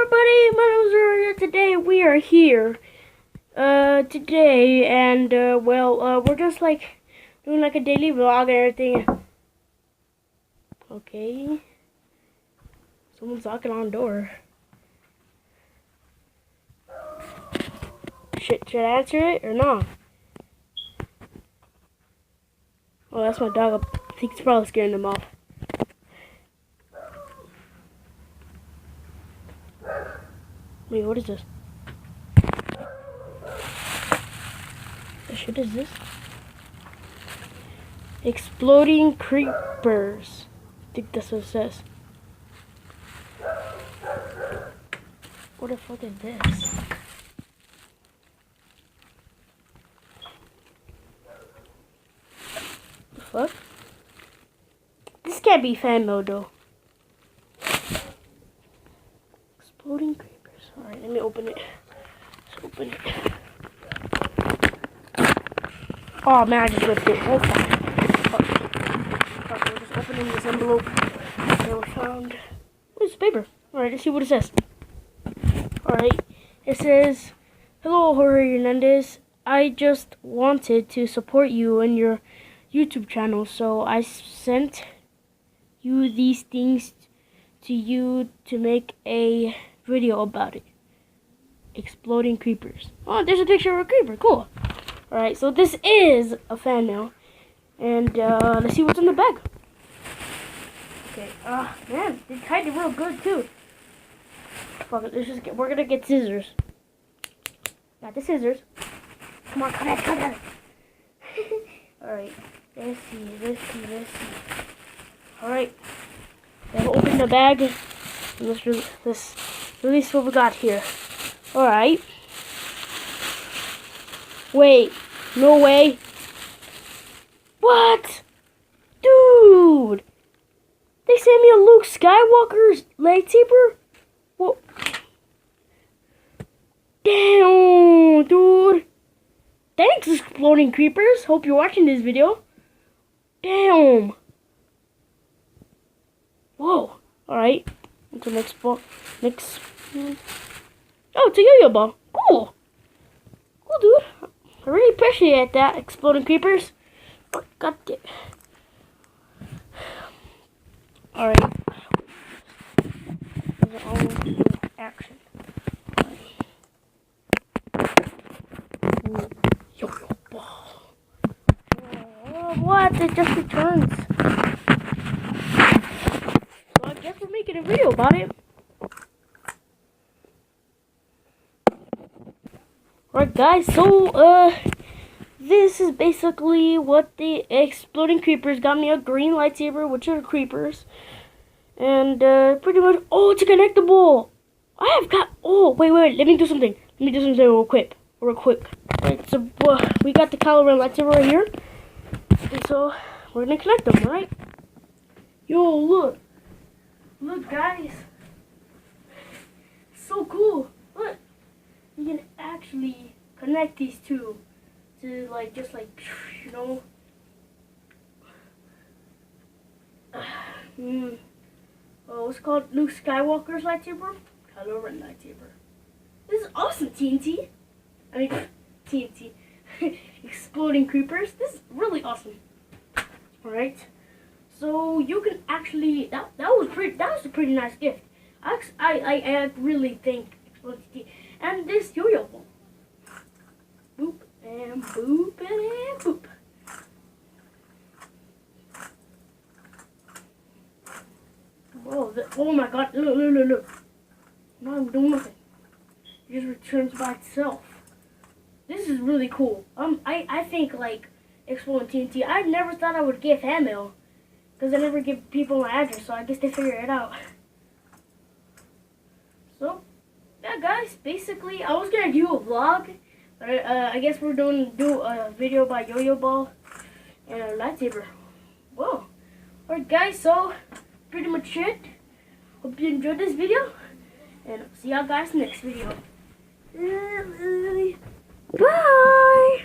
everybody, my name is Rory. Today we are here, today, and, we're just, like, doing, like, a daily vlog and everything. Okay. Someone's knocking on the door. Should I answer it or not? Oh, that's my dog. I think it's probably scaring them off. Wait, what is this? What shit is this? Exploding creepers. I think that's what it says. What the fuck is this? The fuck? This can't be fan mode though. Exploding creepers. Alright, let me open it. Let's open it. Oh man, I just ripped it. That's fine. Alright, we're just opening this envelope that we found. What is this paper? Alright, let's see what it says. Alright, it says, "Hello, Jorge Hernandez. I just wanted to support you and your YouTube channel, so I sent you these things to you to make a video about it. Exploding creepers." Oh, there's a picture of a creeper. Cool. Alright, so this is a fan mail. And let's see what's in the bag. Okay, man, they tied it real good too. Fuck it, let's just we're gonna get scissors. Got the scissors. Come on, cut it. Alright, let's see. Alright, then open the bag and let's release what we got here. Alright. Wait, no way. What? Dude! They sent me a Luke Skywalker's lightsaber? What? Damn, dude. Thanks, Exploding Creepers. Hope you're watching this video. Damn. Whoa. Alright. Into the next ball. Next. Oh, it's a yo-yo ball. Cool. Cool, dude. I really appreciate that, Exploding Creepers. Oh, got it. Alright. These are all action. Yo-yo ball. Oh, what? It just returns. So I guess we're making a video about it. Alright guys, so this is basically what the Exploding Creepers got me, a green lightsaber, which are creepers. And pretty much, oh, it's a connectable. I have got, oh, wait, let me do something. Real quick. Alright, so we got the Kylo Ren lightsaber right here. And so we're gonna connect them, right? Yo, look guys. So cool. Look. You can actually connect these two to you know. Oh, it's called Luke Skywalker's lightsaber. Kylo Ren lightsaber. This is awesome, TNT. I mean, TNT. Exploding Creepers. This is really awesome. Alright. So you can actually that was a pretty nice gift. I really think Exploding TNT. And this yo-yo ball. Boop and boop and boop. Whoa, oh my god, look. Now I'm doing nothing. It just returns by itself. This is really cool. I think, like, Exploding TNT, I never thought I would get fan mail. Because I never give people my address, so I guess they figure it out. So, yeah guys, basically, I was going to do a vlog. But I guess we're do a video about yo-yo ball and a lightsaber. Whoa. Alright guys, so pretty much it. Hope you enjoyed this video. And see y'all guys next video. Bye!